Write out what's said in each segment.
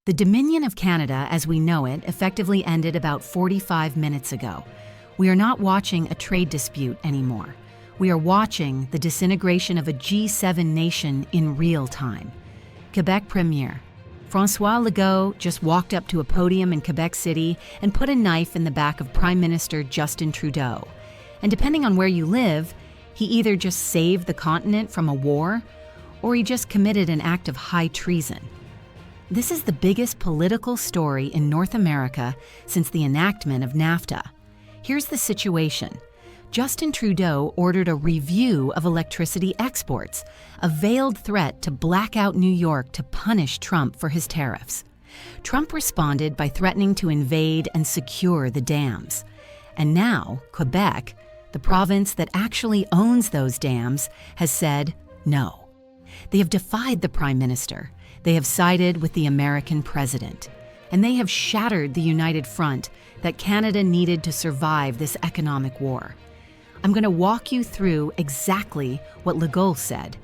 The Dominion of Canada, as we know it, effectively ended about 45 minutes ago. We are not watching a trade dispute anymore. We are watching the disintegration of a G7 nation in real time. Quebec Premier François Legault just walked up to a podium in Quebec City and put a knife in the back of Prime Minister Justin Trudeau. And depending on where you live, he either just saved the continent from a war, or he just committed an act of high treason. This is the biggest political story in North America since the enactment of NAFTA. Here's the situation. Justin Trudeau ordered a review of electricity exports, a veiled threat to black out New York to punish Trump for his tariffs. Trump responded by threatening to invade and secure the dams. And now, Quebec, the province that actually owns those dams, has said no. They have defied the Prime Minister. They have sided with the American president. And they have shattered the united front that Canada needed to survive this economic war. I'm going to walk you through exactly what Legault said,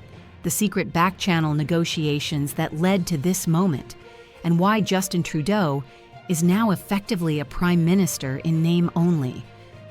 the secret back-channel negotiations that led to this moment, and why Justin Trudeau is now effectively a prime minister in name only.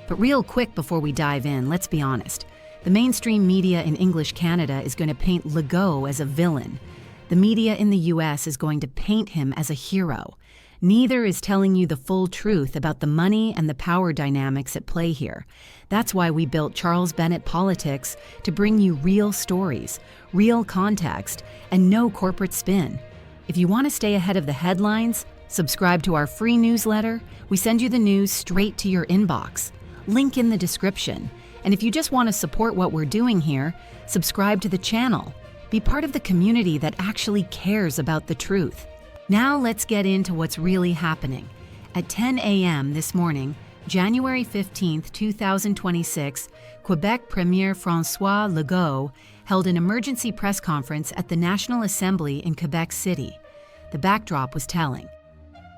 But real quick before we dive in, let's be honest. The mainstream media in English Canada is going to paint Legault as a villain. The media in the US is going to paint him as a hero. Neither is telling you the full truth about the money and the power dynamics at play here. That's why we built Charles Bennett Politics to bring you real stories, real context, and no corporate spin. If you want to stay ahead of the headlines, subscribe to our free newsletter. We send you the news straight to your inbox. Link in the description. And if you just want to support what we're doing here, subscribe to the channel. Be part of the community that actually cares about the truth. Now let's get into what's really happening. At 10 a.m. this morning, January 15, 2026, Quebec Premier François Legault held an emergency press conference at the National Assembly in Quebec City. The backdrop was telling.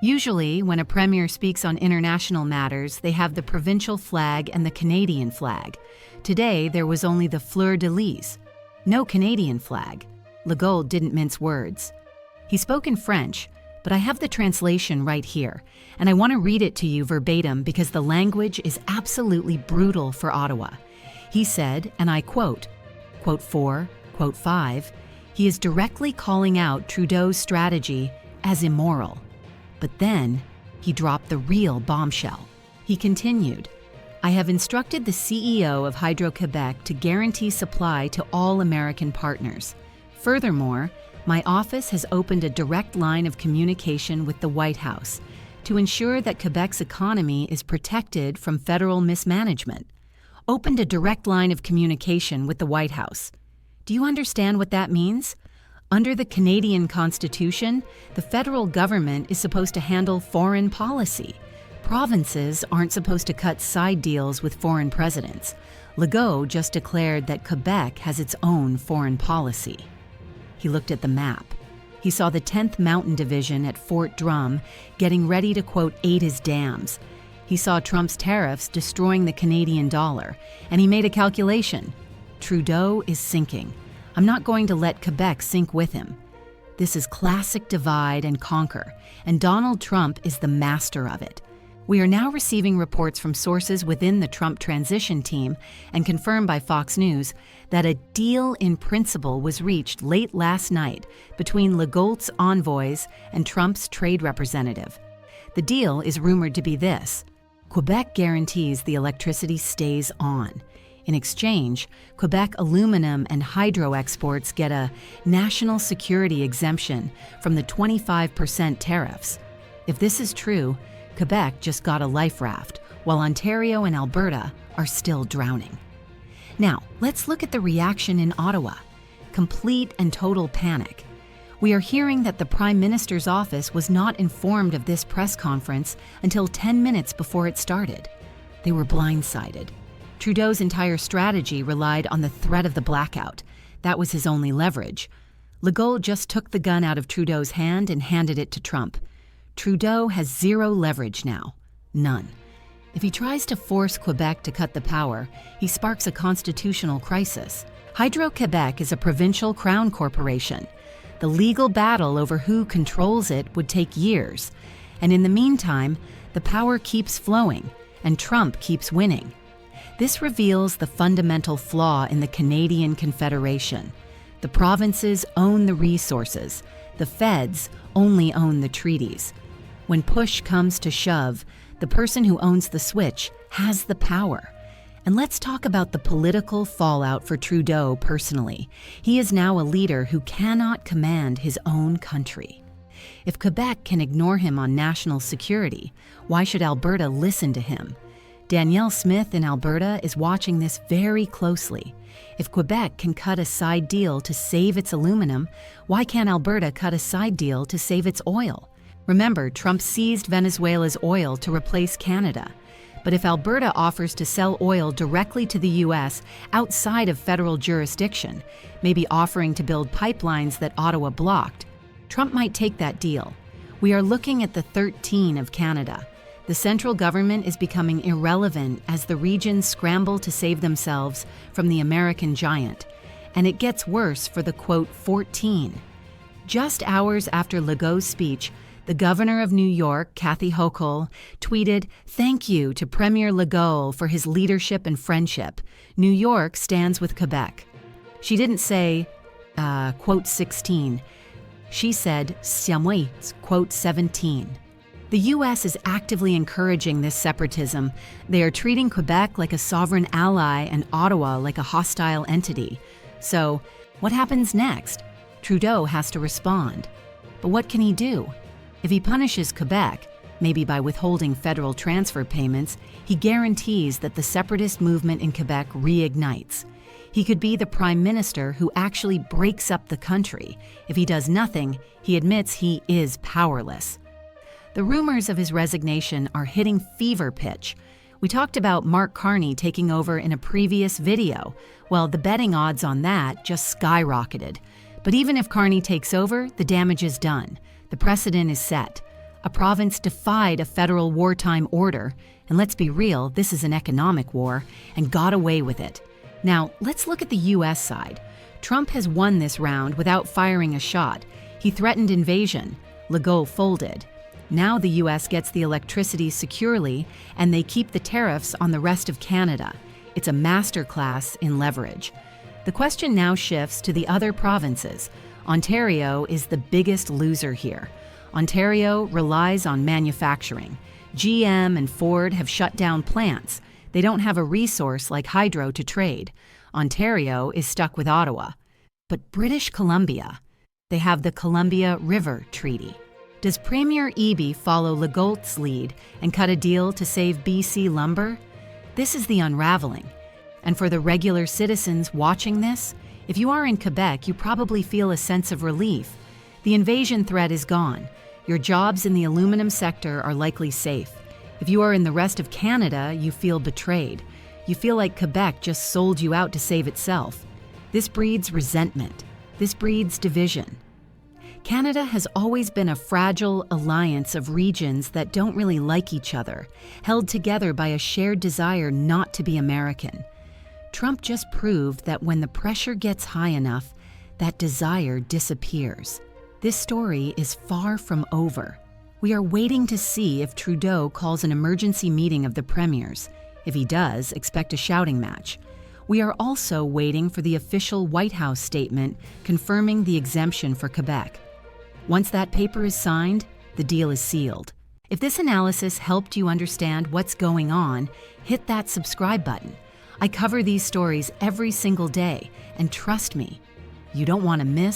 Usually, when a premier speaks on international matters, they have the provincial flag and the Canadian flag. Today, there was only the fleur-de-lis. No Canadian flag. Legault didn't mince words. He spoke in French, but I have the translation right here, and I want to read it to you verbatim because the language is absolutely brutal for Ottawa. He said, and I quote 4, quote 5, he is directly calling out Trudeau's strategy as immoral. But then, he dropped the real bombshell. He continued, I have instructed the CEO of Hydro-Quebec to guarantee supply to all American partners. Furthermore, my office has opened a direct line of communication with the White House to ensure that Quebec's economy is protected from federal mismanagement. Opened a direct line of communication with the White House. Do you understand what that means? Under the Canadian Constitution, the federal government is supposed to handle foreign policy. Provinces aren't supposed to cut side deals with foreign presidents. Legault just declared that Quebec has its own foreign policy. He looked at the map. He saw the 10th Mountain Division at Fort Drum getting ready to, quote, aid his dams. He saw Trump's tariffs destroying the Canadian dollar, and he made a calculation. Trudeau is sinking. I'm not going to let Quebec sink with him. This is classic divide and conquer, and Donald Trump is the master of it. We are now receiving reports from sources within the Trump transition team and confirmed by Fox News that a deal in principle was reached late last night between Legault's envoys and Trump's trade representative. The deal is rumored to be this. Quebec guarantees the electricity stays on. In exchange, Quebec aluminum and hydro exports get a national security exemption from the 25% tariffs. If this is true, Quebec just got a life raft, while Ontario and Alberta are still drowning. Now, let's look at the reaction in Ottawa. Complete and total panic. We are hearing that the Prime Minister's office was not informed of this press conference until 10 minutes before it started. They were blindsided. Trudeau's entire strategy relied on the threat of the blackout. That was his only leverage. Legault just took the gun out of Trudeau's hand and handed it to Trump. Trudeau has zero leverage now. None. If he tries to force Quebec to cut the power, he sparks a constitutional crisis. Hydro-Quebec is a provincial crown corporation. The legal battle over who controls it would take years. And in the meantime, the power keeps flowing, and Trump keeps winning. This reveals the fundamental flaw in the Canadian Confederation. The provinces own the resources. The feds only own the treaties. When push comes to shove, the person who owns the switch has the power. And let's talk about the political fallout for Trudeau personally. He is now a leader who cannot command his own country. If Quebec can ignore him on national security, why should Alberta listen to him? Danielle Smith in Alberta is watching this very closely. If Quebec can cut a side deal to save its aluminum, why can't Alberta cut a side deal to save its oil? Remember, Trump seized Venezuela's oil to replace Canada. But if Alberta offers to sell oil directly to the U.S. outside of federal jurisdiction, maybe offering to build pipelines that Ottawa blocked, Trump might take that deal. We are looking at the 13 of Canada. The central government is becoming irrelevant as the regions scramble to save themselves from the American giant. And it gets worse for the, quote, 14. Just hours after Legault's speech, the governor of New York, Kathy Hochul, tweeted, "Thank you to Premier Legault for his leadership and friendship. New York stands with Quebec." She didn't say, quote, 16. She said, "Siamoi," quote, 17. The U.S. is actively encouraging this separatism. They are treating Quebec like a sovereign ally and Ottawa like a hostile entity. So, what happens next? Trudeau has to respond. But what can he do? If he punishes Quebec, maybe by withholding federal transfer payments, he guarantees that the separatist movement in Quebec reignites. He could be the Prime Minister who actually breaks up the country. If he does nothing, he admits he is powerless. The rumors of his resignation are hitting fever pitch. We talked about Mark Carney taking over in a previous video. Well, the betting odds on that just skyrocketed. But even if Carney takes over, the damage is done. The precedent is set. A province defied a federal wartime order, and let's be real, this is an economic war, and got away with it. Now, let's look at the U.S. side. Trump has won this round without firing a shot. He threatened invasion. Legault folded. Now the U.S. gets the electricity securely, and they keep the tariffs on the rest of Canada. It's a masterclass in leverage. The question now shifts to the other provinces. Ontario is the biggest loser here. Ontario relies on manufacturing. GM and Ford have shut down plants. They don't have a resource like hydro to trade. Ontario is stuck with Ottawa. But British Columbia, they have the Columbia River Treaty. Does Premier Eby follow Legault's lead and cut a deal to save BC lumber? This is the unraveling. And for the regular citizens watching this, if you are in Quebec, you probably feel a sense of relief. The invasion threat is gone. Your jobs in the aluminum sector are likely safe. If you are in the rest of Canada, you feel betrayed. You feel like Quebec just sold you out to save itself. This breeds resentment. This breeds division. Canada has always been a fragile alliance of regions that don't really like each other, held together by a shared desire not to be American. Trump just proved that when the pressure gets high enough, that desire disappears. This story is far from over. We are waiting to see if Trudeau calls an emergency meeting of the premiers. If he does, expect a shouting match. We are also waiting for the official White House statement confirming the exemption for Quebec. Once that paper is signed, the deal is sealed. If this analysis helped you understand what's going on, hit that subscribe button. I cover these stories every single day, and trust me, you don't want to miss